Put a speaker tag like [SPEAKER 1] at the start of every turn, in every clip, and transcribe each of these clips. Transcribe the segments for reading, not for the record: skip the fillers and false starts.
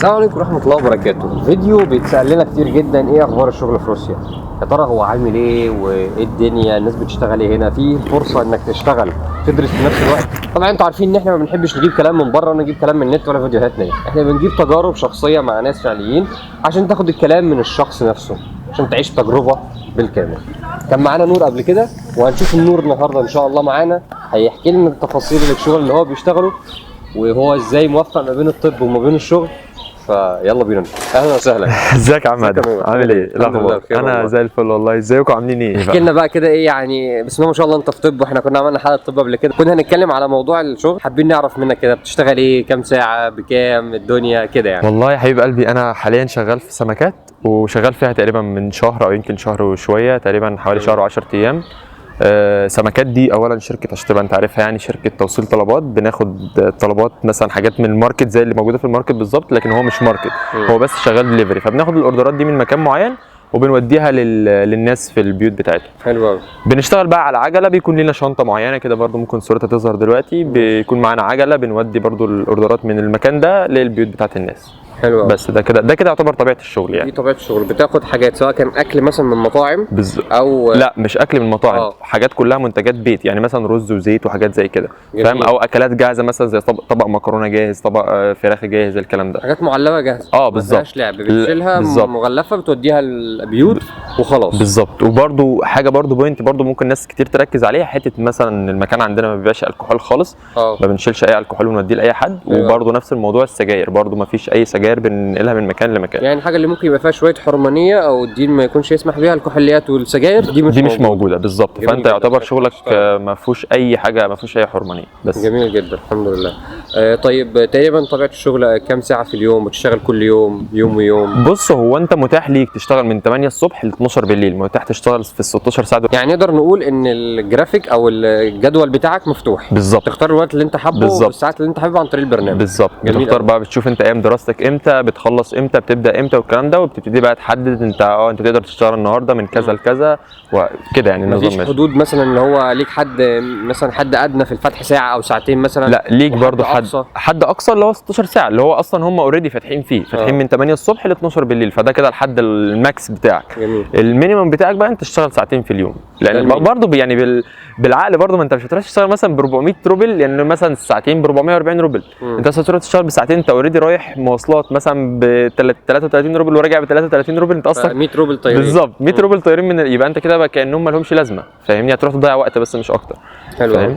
[SPEAKER 1] السلام عليكم ورحمة الله وبركاته. الفيديو بيتسأل لنا كتير جدا ايه اخبار الشغل في روسيا؟ يا ترى هو عامل ايه وايه الدنيا؟ الناس بتشتغل ايه هنا؟ في فرصة انك تشتغل تدرس في نفس الوقت؟ طبعا انتوا عارفين ان احنا ما بنحبش نجيب كلام من بره ونجيب كلام من النت ولا فيديوهات ناس، احنا بنجيب تجارب شخصية مع ناس فعليين عشان تاخد الكلام من الشخص نفسه، عشان تعيش تجربة بالكامل. كان معانا نور قبل كده وهنشوف النور النهارده ان شاء الله معانا، هيحكي لنا تفاصيل الشغل اللي هو بيشتغله وهو ازاي موفق ما بين الطب وما بين الشغل. فيلا بينا. اهلا وسهلا.
[SPEAKER 2] ازيك يا عماد؟ عامل ايه؟
[SPEAKER 1] الاخبار؟
[SPEAKER 2] انا زي الفل والله. ازيكم عاملين ايه؟
[SPEAKER 1] احكي لنا بقى كده ايه يعني، بسم الله ما شاء الله انت في طب واحنا كنا عملنا حلقه طب قبل كده، كنا هنتكلم على موضوع الشغل، حابين نعرف منك كده بتشتغل ايه، كام ساعه، بكام الدنيا كده يعني.
[SPEAKER 2] والله يا حبيب قلبي انا حاليا شغال في سمكات وشغال فيها تقريبا من شهر او يمكن شهر وشويه، تقريبا حوالي شهر و10 ايام. سمكات دي اولا شركه عشان تبقى انت عارفها، يعني شركه توصيل طلبات، بناخد طلبات مثلا حاجات من الماركت زي اللي موجوده في الماركت بالظبط، لكن هو مش ماركت، هو بس شغال دليفري، فبناخد الاوردرات دي من مكان معين وبنوديها للناس في البيوت بتاعتهم.
[SPEAKER 1] حلو قوي.
[SPEAKER 2] بنشتغل بقى على عجله، بيكون لنا شنطه معينه كده برضو ممكن صورتها تظهر دلوقتي، بيكون معانا عجله بنودي برضو الاوردرات من المكان ده للبيوت بتاعت الناس.
[SPEAKER 1] حلو قوي.
[SPEAKER 2] بس ده كده يعتبر طبيعه الشغل يعني.
[SPEAKER 1] دي طبيعه الشغل، بتاخد حاجات سواء كان اكل مثلا من مطاعم او
[SPEAKER 2] لا مش اكل من مطاعم، حاجات كلها منتجات بيت، يعني مثلا رز وزيت وحاجات زي كده، فاهم؟ او اكلات جاهزه مثلا زي طبق مكرونه جاهز، طبق فراخ جاهز، الكلام ده،
[SPEAKER 1] حاجات معلبه جاهزه.
[SPEAKER 2] بالظبط.
[SPEAKER 1] مفيهاش لعب، بتشيلها مغلفه بتوديها البيوت وخلاص.
[SPEAKER 2] بالظبط. وبرده حاجه برده بوينت برده ممكن ناس كتير تركز عليها، حته مثلا المكان عندنا ما بيبقاش الكحول خالص، ما بنشيلش اي الكحول ونوديه لاي حد. وبرده نفس الموضوع السجاير، برده ما فيش اي سجاير بننقلها من مكان لمكان.
[SPEAKER 1] يعني الحاجه اللي ممكن يبقى فيها شويه حرمانيه او الدين ما يكونش يسمح بيها، الكحوليات والسجاير دي مش موجوده
[SPEAKER 2] بالظبط. فانت يعتبر شغلك ما فيهوش اي حاجه، ما فيهوش اي حرمانيه بس.
[SPEAKER 1] جميل جدا الحمد لله. طيب تقريبا طبيعه الشغل كام ساعه في اليوم؟ بتشتغل كل يوم ويوم؟
[SPEAKER 2] بص، هو انت متاح ليك تشتغل من 8 الصبح ل 12 بالليل، متاح تشتغل في ال 16 ساعه دول.
[SPEAKER 1] يعني نقدر نقول ان الجرافيك او الجدول بتاعك مفتوح
[SPEAKER 2] بالظبط،
[SPEAKER 1] تختار الوقت اللي انت حابه والساعات اللي انت حاببها عن طريق البرنامج
[SPEAKER 2] بالظبط. بتختار بقى، بتشوف انت ايام دراستك امتى، بتخلص امتى، بتبدا امتى والكلام ده، وبتبتدي بقى تحدد انت انت تقدر تشتغل النهارده من كذا لكذا وكده يعني. النظام
[SPEAKER 1] مفيش حدود مثلا اللي هو ليك حد مثلا حد ادنى في الفتح ساعه او ساعتين مثلا؟
[SPEAKER 2] لا ليك برضو حد اقصى اللي هو 16 ساعه، اللي هو اصلا هم اوريدي فاتحين فيه، فاتحين من 8 الصبح ل 12 بالليل، فده كده الحد الماكس بتاعك.
[SPEAKER 1] جميل.
[SPEAKER 2] المينيمم بتاعك بقى انت تشتغل ساعتين في اليوم، لان برضو يعني بالعقل برضو ما انت مش هتروح تشتغل مثلا ب 400 روبل، يعني مثلا الساعتين ب 440 روبل. انت اصلا تروح تشتغل بساعتين، انت اوريدي رايح مواصلات مثلا ب 33 روبل وراجع ب 33 روبل، انت اصلا
[SPEAKER 1] 100 روبل طايرين.
[SPEAKER 2] بالظبط 100 روبل طايرين يبقى انت كده بقى كانهم ما لهمش لازمه، فاهمني؟ هتروح تضيع وقت بس مش اكتر.
[SPEAKER 1] حلو.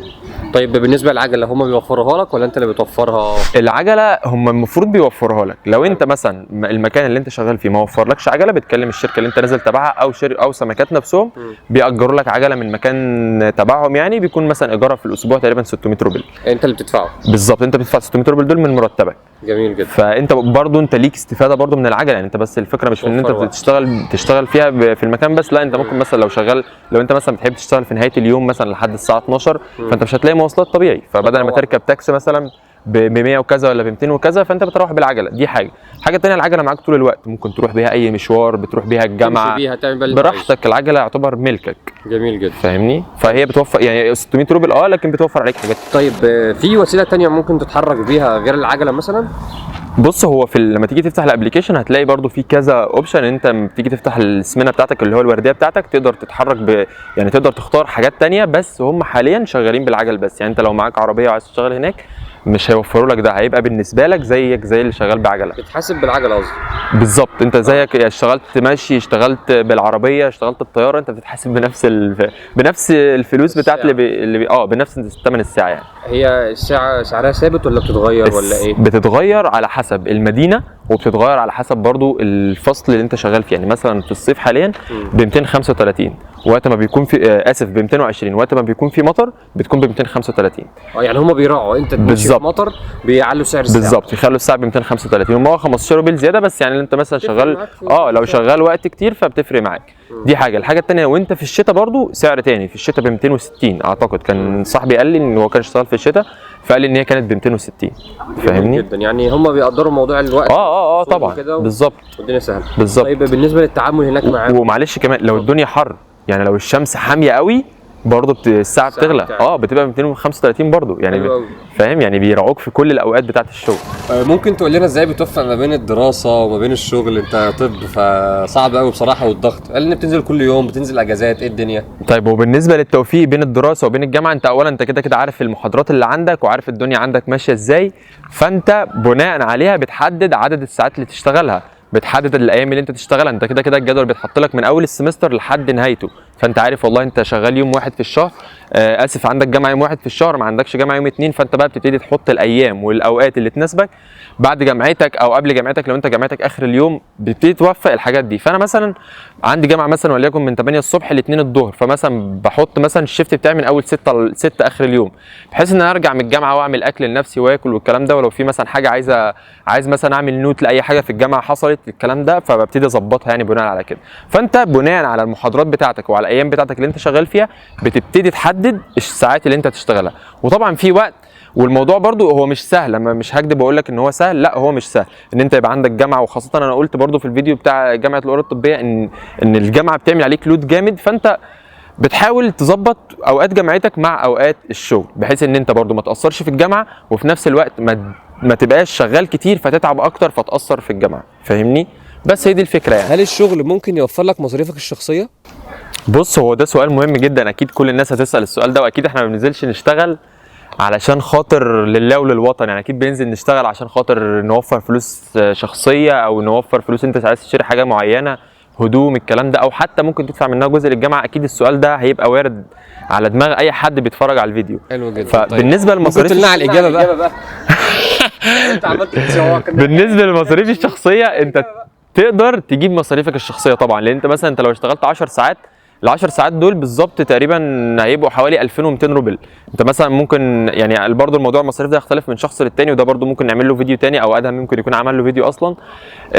[SPEAKER 1] طيب بالنسبه للعجله هم بيوفروها لك ولا انت اللي بتوفرها؟
[SPEAKER 2] العجله هم المفروض بيوفروها لك، لو انت مثلا المكان اللي انت شغال فيه ما وفرلكش عجله، بتكلم الشركه اللي انت نازل تبعها او سمكات نفسهم، بيأجروا لك عجله من مكان تبعهم، يعني بيكون مثلا ايجارها في الاسبوع تقريبا 600 روبل.
[SPEAKER 1] انت اللي بتدفعه؟
[SPEAKER 2] بالظبط، انت بتدفع 600 روبل دول من مرتبك.
[SPEAKER 1] جميل جدا.
[SPEAKER 2] فانت برضو انت ليك استفاده برضو من العجله، يعني انت بس الفكره مش في ان انت تشتغل فيها في المكان بس، لا انت ممكن مثلا لو انت مثلا بتحب تشتغل في نهايه اليوم مثلا لحد الساعه 12، فانت مش هتلاقي مواصلات طبيعي، فبدل ما تركب تاكسي مثلا ب 100 وكذا ولا ب 200 وكذا، فانت بتروح بالعجله. دي حاجه الثانيه، العجله معاك طول الوقت، ممكن تروح بيها اي مشوار، بتروح بيها الجامعه براحتك، العجله يعتبر ملكك.
[SPEAKER 1] جميل جدا.
[SPEAKER 2] فاهمني؟ فهي بتوفر يعني 600 روبل لكن بتوفر عليك حاجات.
[SPEAKER 1] طيب في وسيله ثانيه ممكن تتحرك بيها غير العجله مثلا؟
[SPEAKER 2] بص، هو لما تيجي تفتح الابلكيشن هتلاقي برضو في كذا اوبشن، انت لما تيجي تفتح السمنه بتاعتك اللي هو الورديه بتاعتك تقدر تتحرك يعني تقدر تختار حاجات تانية، بس هم حاليا شغالين بالعجل بس. يعني انت لو معاك عربيه وعايز تشتغل هناك مش هيوفروا لك ده، هيبقى بالنسبه لك زي اللي شغال بعجله.
[SPEAKER 1] بتحاسب بالعجله قصدي؟ بالظبط،
[SPEAKER 2] انت زيك اشتغلت ماشي، اشتغلت بالعربيه، اشتغلت بالطياره، انت بتتحاسب بنفس الفلوس بتاعت بنفس ثمن الساعه. يعني هي
[SPEAKER 1] الساعه سعرها ثابت ولا بتتغير ولا ايه؟
[SPEAKER 2] بتتغير على حسب المدينه، وبتتغير على حسب برضو الفصل اللي انت شغال فيه. يعني مثلا في الصيف حاليا ب 235، وقت ما بيكون في ب 220، وقت ما بيكون في مطر بتكون ب 235.
[SPEAKER 1] يعني هم بيراعوا انت تمشي في مطر بيعلوا سعر الساعه
[SPEAKER 2] بالظبط، يخلوا الساعه ب 235، هم 15 روبل زياده بس. يعني انت مثلا شغال لو شغال وقت كتير فبتفرق معاك. دي الحاجه الثانيه، وانت في الشتاء برضو سعر تاني، في الشتاء ب 260 اعتقد. كان صاحبي قال لي ان هو كان اشتغل في الشتاء، فقال لي ان هي كانت ب 260. فاهمني
[SPEAKER 1] جدا؟ يعني هم بيقدروا موضوع الوقت.
[SPEAKER 2] طبعا بالظبط،
[SPEAKER 1] والدنيا سهله
[SPEAKER 2] بالظبط.
[SPEAKER 1] طيب بالنسبه للتعامل هناك معاهم،
[SPEAKER 2] ومعلش كمان لو الدنيا حر، يعني لو الشمس حاميه قوي برضه الساعه بتغلى،
[SPEAKER 1] بتاعت.
[SPEAKER 2] بتبقى 235 برضه يعني
[SPEAKER 1] حلو أوي.
[SPEAKER 2] فاهم، يعني بيراعوك في كل الاوقات بتاعه الشغل.
[SPEAKER 1] ممكن تقول لنا ازاي بتوفق ما بين الدراسه وما بين الشغل؟ انت طب فصعب قوي بصراحه، والضغط قال ان بتنزل كل يوم، بتنزل اجازات، ايه الدنيا؟
[SPEAKER 2] طيب وبالنسبه للتوفيق بين الدراسه وبين الجامعه، انت اولا انت كده كده عارف المحاضرات اللي عندك وعارف الدنيا عندك ماشيه ازاي، فانت بناء عليها بتحدد عدد الساعات اللي تشتغلها، بتحدد الايام اللي انت تشتغلها. انت كده كده الجدول بيتحط لك من اول السمستر لحد نهايته، فانت عارف والله انت شغال يوم واحد في الشهر، اسف عندك جامعه يوم واحد في الشهر، ما عندكش جامعه يوم اتنين، فانت بقى بتبتدي تحط الايام والاوقات اللي تناسبك بعد جامعتك او قبل جامعتك. لو انت جامعتك اخر اليوم بتبتدي توفق الحاجات دي. فانا مثلا عندي جامعه مثلا وليكن من 8 الصبح ل 2 الظهر، فمثلا بحط مثلا الشيفت بتاعي من اول 6 ل 6 اخر اليوم، بحيث ان انا ارجع من الجامعه واعمل اكل لنفسي واكل والكلام ده، ولو في مثلا حاجه عايز مثلا اعمل نوت لاي حاجه في الجامعه حصلت الكلام ده، فببتدي اظبطها يعني بناء على كده. فانت بناء على المحاضرات بتاعتك وعلى الايام بتاعتك اللي انت شغال فيها بتبتدي تحدد الساعات اللي انت تشتغلها. وطبعا في وقت، والموضوع برضو هو مش سهل، لما مش هكدب واقول لك ان هو سهل، لا هو مش سهل ان انت يبقى عندك جامعه، وخاصه انا قلت برضو في الفيديو بتاع جامعه القرى الطبيه ان الجامعه بتعمل عليك لود جامد، فانت بتحاول تظبط اوقات جامعتك مع اوقات الشغل، بحيث ان انت برضو ما تاثرش في الجامعه، وفي نفس الوقت ما تبقاش شغال كتير فتتعب اكتر فتاثر في الجامعه، فاهمني؟ بس هي دي الفكره يعني.
[SPEAKER 1] هل الشغل ممكن يوفر لك مصاريفك الشخصيه؟
[SPEAKER 2] بص هو ده سؤال مهم جدا، اكيد كل الناس هتسال السؤال ده، واكيد احنا ما بننزلش نشتغل علشان خاطر لله وللوطن، يعني اكيد بننزل نشتغل عشان خاطر نوفر فلوس شخصيه، او نوفر فلوس انت عايز تشتري حاجه معينه، هدوم الكلام ده، او حتى ممكن تدفع منها جزء للجامعه. اكيد السؤال ده هيبقى وارد على دماغ اي حد بيتفرج على الفيديو.
[SPEAKER 1] حلو جدا.
[SPEAKER 2] فبالنسبه للمصاريف
[SPEAKER 1] قلت لنا على الاجابه بقى. انت عملت تسوق.
[SPEAKER 2] بالنسبه للمصاريف الشخصيه، انت تقدر تجيب مصاريفك الشخصيه طبعا، لان انت مثلا انت لو اشتغلت 10 ساعات، ال 10 ساعات دول بالظبط تقريبا هيبقوا حوالي 2200 روبل. انت مثلا ممكن يعني برضو الموضوع المصاريف ده يختلف من شخص للتاني، وده برضو ممكن نعمل له فيديو تاني، او ادهم ممكن يكون عمل له فيديو اصلا.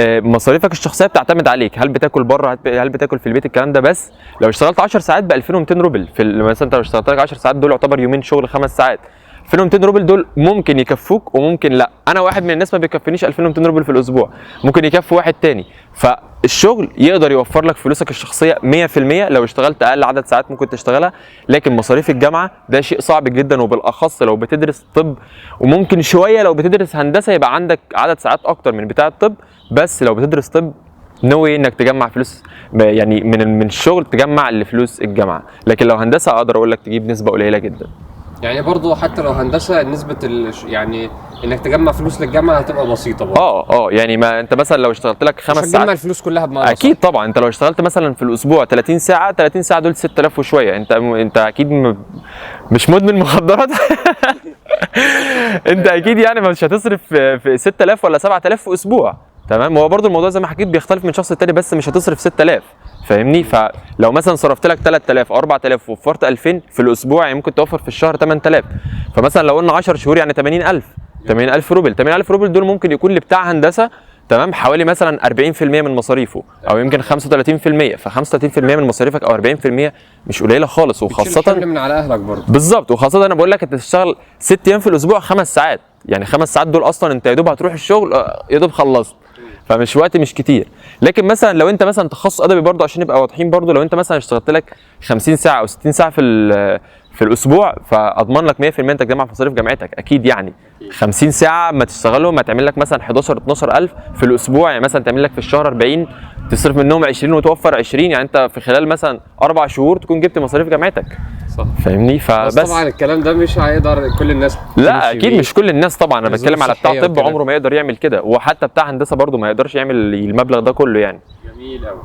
[SPEAKER 2] مصاريفك الشخصيه بتعتمد عليك، هل بتاكل بره، هل بتاكل في البيت، الكلام ده. بس لو اشتغلت 10 ساعات ب 2200 روبل، مثلا انت لو اشتغلت لك 10 ساعات دول يعتبر يومين شغل 5 ساعات، 2200 روبل دول ممكن يكفوك وممكن لا. انا واحد من الناس ما بيكفينيش 2200 روبل في الاسبوع، ممكن يكفي واحد تاني. فالشغل يقدر يوفر لك فلوسك الشخصيه 100% لو اشتغلت اقل عدد ساعات ممكن تشتغلها، لكن مصاريف الجامعه ده شيء صعب جدا، وبالاخص لو بتدرس طب، وممكن شويه لو بتدرس هندسه يبقى عندك عدد ساعات اكتر من بتاع الطب، بس لو بتدرس طب نوي انك تجمع فلوس يعني من الشغل تجمع لفلوس الجامعه، لكن لو هندسه اقدر اقول لك تجيب نسبه قليله جدا.
[SPEAKER 1] يعني برضو حتى لو هندسه نسبه يعني انك تجمع فلوس للجامعه هتبقى بسيطه برضو.
[SPEAKER 2] يعني ما انت مثلا لو اشتغلت لك 5 ساعات
[SPEAKER 1] هتجمع الفلوس كلها بمعنى
[SPEAKER 2] اكيد صح. طبعا انت لو اشتغلت مثلا في الاسبوع 30 ساعه، 30 ساعه دول 6000 وشويه، انت اكيد مش مدمن مخدرات. انت اكيد يعني مش هتصرف في 6000 ولا 7000 في اسبوع، تمام؟ هو برضو الموضوع زي ما حكيت بيختلف من شخص للتاني، بس مش هتصرف 6000، فاهمني؟ فلو مثلا صرفت لك 3000 او 4000 ووفرت 2000 في الاسبوع، يعني ممكن توفر في الشهر 8000. فمثلا لو قلنا 10 شهور يعني 80000 روبل. 80000 روبل دول ممكن يكون لبتاع هندسه، تمام، حوالي مثلا 40% من مصاريفه، او يمكن 35%. ف 35% من مصاريفك او 40% مش قليله خالص، وخاصه
[SPEAKER 1] من على اهلك برضه.
[SPEAKER 2] بالظبط، وخاصه انا بقول لك انت تشتغل 6 ايام في الاسبوع 5 ساعات، يعني 5 ساعات دول اصلا انت يا دوب هتروح الشغل يا دوب خلصت، فمش وقت مش كتير. لكن مثلا لو انت مثلا تخصص ادبي برضه عشان نبقى واضحين برضه، لو انت مثلا اشتغلت لك 50 ساعه او 60 ساعه في الاسبوع، فاضمن لك 100% انت تجمع في مصاريف جامعتك اكيد. يعني 50 ساعه ما تشتغلهم هتعمل لك مثلا 11 12000 في الاسبوع، يعني مثلا تعمل لك في الشهر 40 تصرف منهم 20 وتوفر 20، يعني انت في خلال مثلا 4 شهور تكون جبت مصاريف جامعتك.
[SPEAKER 1] صح،
[SPEAKER 2] فاهمني؟
[SPEAKER 1] بس طبعا الكلام ده مش هيقدر كل الناس.
[SPEAKER 2] لا اكيد مش كل الناس طبعا، انا بتكلم على بتاع طب عمره ما يقدر يعمل كده، وحتى بتاع هندسه برضه ما يقدرش يعمل المبلغ ده كله يعني.
[SPEAKER 1] جميل قوي.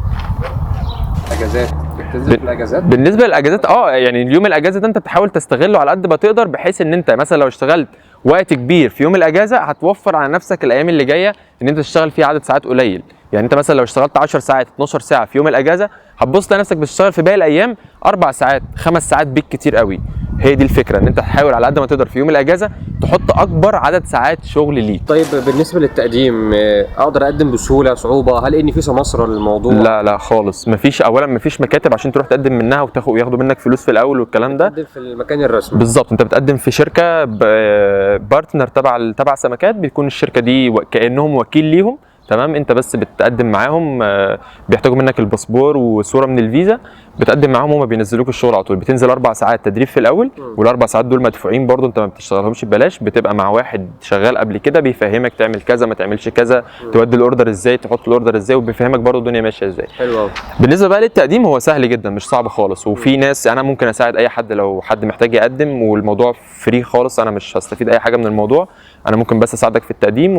[SPEAKER 1] اجازات بتنزل في الاجازات؟
[SPEAKER 2] بالنسبه للاجازات يعني اليوم الاجازه ده انت بتحاول تستغله على قد ما تقدر، بحيث ان انت مثلا لو اشتغلت وقت كبير في يوم الاجازه هتوفر على نفسك الايام اللي جايه ان انت تشتغل فيها عدد ساعات قليل. يعني انت مثلا لو اشتغلت 10 ساعات 12 ساعه في يوم الاجازه، هتبص تلاقي نفسك بتشتغل في باقي الايام 4 ساعات 5 ساعات بالكتير قوي. هي دي الفكره، ان انت تحاول على قد ما تقدر في يوم الاجازه تحط اكبر عدد ساعات شغل ليك.
[SPEAKER 1] طيب بالنسبه للتقديم، اقدر اقدم بسهوله صعوبه؟ هل ان في سماسره للموضوع؟
[SPEAKER 2] لا خالص، مفيش. اولا مفيش مكاتب عشان تروح تقدم منها وياخدوا منك فلوس في الاول والكلام ده.
[SPEAKER 1] بتقدم في المكان الرسمي
[SPEAKER 2] بالظبط، انت بتقدم في شركه بارتنر تبع سمكات، بتكون الشركه دي كانهم وكيل ليهم، تمام؟ انت بس بتقدم معاهم، بيحتاجوا منك الباسبور وصوره من الفيزا، بتقدم معاهم، هم بينزلوك الشغل على طول. بتنزل 4 ساعات تدريب في الاول، والاربع ساعات دول مدفوعين برضو، انت ما بتشتغلهمش ببلاش. بتبقى مع واحد شغال قبل كده بيفهمك تعمل كذا ما تعملش كذا، تودي الاوردر ازاي، تحط الاوردر ازاي، وبيفهمك برضو الدنيا ماشيه ازاي.
[SPEAKER 1] حلو قوي.
[SPEAKER 2] بالنسبه بقى للتقديم هو سهل جدا مش صعب خالص. وفي ناس انا ممكن اساعد اي حد لو حد محتاج يقدم، والموضوع فري خالص، انا مش هستفيد اي حاجه من الموضوع، انا ممكن بس اساعدك في التقديم،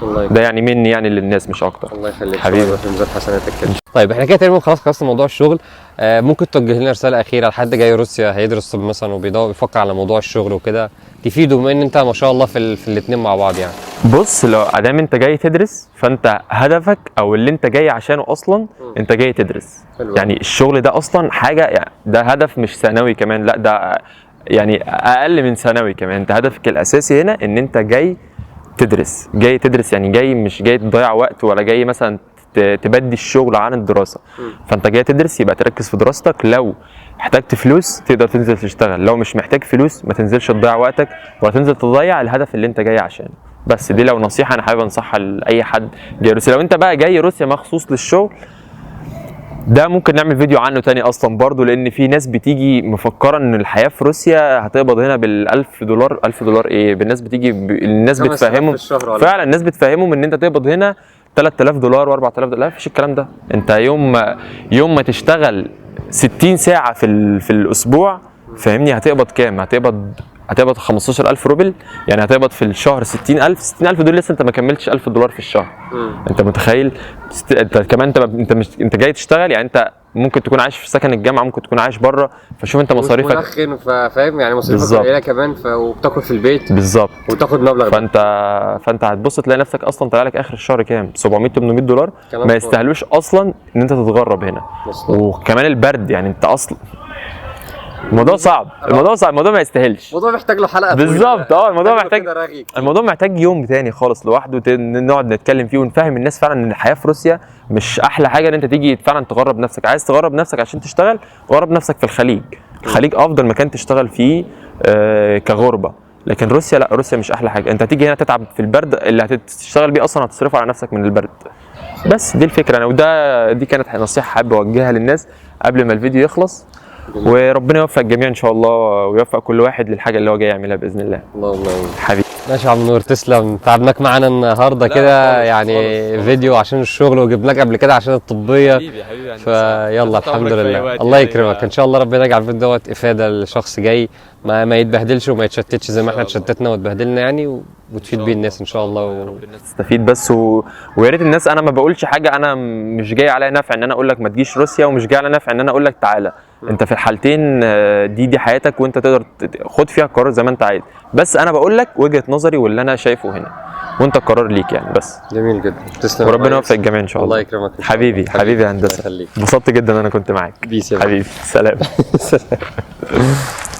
[SPEAKER 2] وده يعني مني يعني للناس مش اكتر.
[SPEAKER 1] الله يخليك
[SPEAKER 2] حبيبي.
[SPEAKER 1] في ميزان حسناتك كده. طيب احنا كده تقريبا خلاص خلصنا موضوع الشغل. ممكن توجه لنا رساله اخيره لحد جاي روسيا هيدرس طب مثلا وبيفكر على موضوع الشغل وكده، تفيده بما ان انت ما شاء الله في الاثنين مع بعض يعني.
[SPEAKER 2] بص، لو ادام انت جاي تدرس فانت هدفك او اللي انت جاي عشانه اصلا انت جاي تدرس.
[SPEAKER 1] حلو.
[SPEAKER 2] يعني الشغل ده اصلا حاجه، يعني ده هدف مش ثانوي كمان، لا ده يعني اقل من ثانوي كمان. انت هدفك الاساسي هنا ان انت جاي تدرس. جاي تدرس يعني جاي مش جاي تضيع وقت، ولا جاي مثلا تبدي الشغل عن الدراسه. فانت جاي تدرس يبقى تركز في دراستك. لو احتجت فلوس تقدر تنزل تشتغل، لو مش محتاج فلوس ما تنزلش تضيع وقتك ولا تنزل تضيع الهدف اللي انت جاي عشانه. بس دي لو نصيحه انا حابب انصحها لاي حد جاي روسيا. لو انت بقى جاي روسيا مخصوص للشغل، ده ممكن نعمل فيديو عنه تاني اصلا برضو، لان في ناس بتيجي مفكره ان الحياه في روسيا هتقبض هنا $1000. $1000 ايه؟ بالناس بتيجي الناس بتفهمهم فعلا، الناس بتفهمهم ان انت تقبض هنا $3000 و4000. لا مفيش الكلام ده. انت يوم ما تشتغل 60 ساعه في الاسبوع، فاهمني، هتقبض كام؟ هتقبض 15000 روبل، يعني هتقبض في الشهر 60000. 60000 دول لسه انت ما كملتش $1000 في الشهر. انت متخيل؟ انت كمان انت جاي تشتغل، يعني انت ممكن تكون عايش في سكن الجامعه، ممكن تكون عايش بره، فشوف انت مصاريفك
[SPEAKER 1] مدخن، فاهم يعني مصاريفك قليله كمان، وبتاكل في البيت
[SPEAKER 2] بالظبط
[SPEAKER 1] وتاخد مبلغ.
[SPEAKER 2] فانت هتبص تلاقي نفسك اصلا طالع لك اخر الشهر كام؟ $700-800. ما يستاهلوش اصلا ان انت تتغرب هنا. وكمان البرد، يعني انت اصلا الموضوع صعب، الموضوع ما يستاهلش.
[SPEAKER 1] الموضوع محتاج له حلقه
[SPEAKER 2] بالظبط. الموضوع محتاج يوم تاني خالص لوحده نقعد نتكلم فيه ونفهم الناس فعلا ان الحياه في روسيا مش احلى حاجه ان انت تيجي فعلا تغرب نفسك. عايز تغرب نفسك عشان تشتغل، غرب نفسك في الخليج. الخليج افضل مكان تشتغل فيه كغربه. لكن روسيا لا، روسيا مش احلى حاجه. انت هتيجي هنا تتعب في البرد، اللي هتشتغل بيه اصلا هتصرفه على نفسك من البرد. بس دي الفكره انا، دي كانت نصيحه حابب اوجهها للناس قبل ما الفيديو يخلص. وربنا يوفق الجميع ان شاء الله، ويوفق كل واحد للحاجه اللي هو جاي يعملها باذن الله.
[SPEAKER 1] اللهم امين.
[SPEAKER 2] حبيبي.
[SPEAKER 1] ماشي يا عم نور، تسلم. تعبناك معانا النهارده كده يعني خالص. فيديو عشان الشغل، وجبناك قبل كده عشان الطبيه. حبيبي يعني فيلا الحمد لله. الله يكرمك يعني. ان شاء الله ربنا يجعل الفيديو دوت افاده لشخص جاي ما يتبهدلش وما يتشتتش زي ما احنا اتشتتنا واتبهدلنا يعني، وتفيد بيه الناس ان شاء الله.
[SPEAKER 2] رب الناس تستفيد بس. ويا ريت الناس، انا ما بقولش حاجه، انا مش جاي عليا نفع ان انا اقول لك ما تجيش روسيا، ومش جاي عليا نفع ان انا اقول لك تعالى. انت في الحالتين دي حياتك، وانت تقدر خد فيها القرار زي ما انت عايز. بس انا بقول لك وجهه نظري واللي انا شايفه هنا، وانت القرار ليك يعني. بس
[SPEAKER 1] جميل جدا، تسلم.
[SPEAKER 2] وربنا يوفق الجميع ان شاء الله.
[SPEAKER 1] الله يكرمك.
[SPEAKER 2] حبيبي يا هندسه، انبسطت جدا انا كنت معاك.
[SPEAKER 1] بيس يا
[SPEAKER 2] حبيبي. سلام.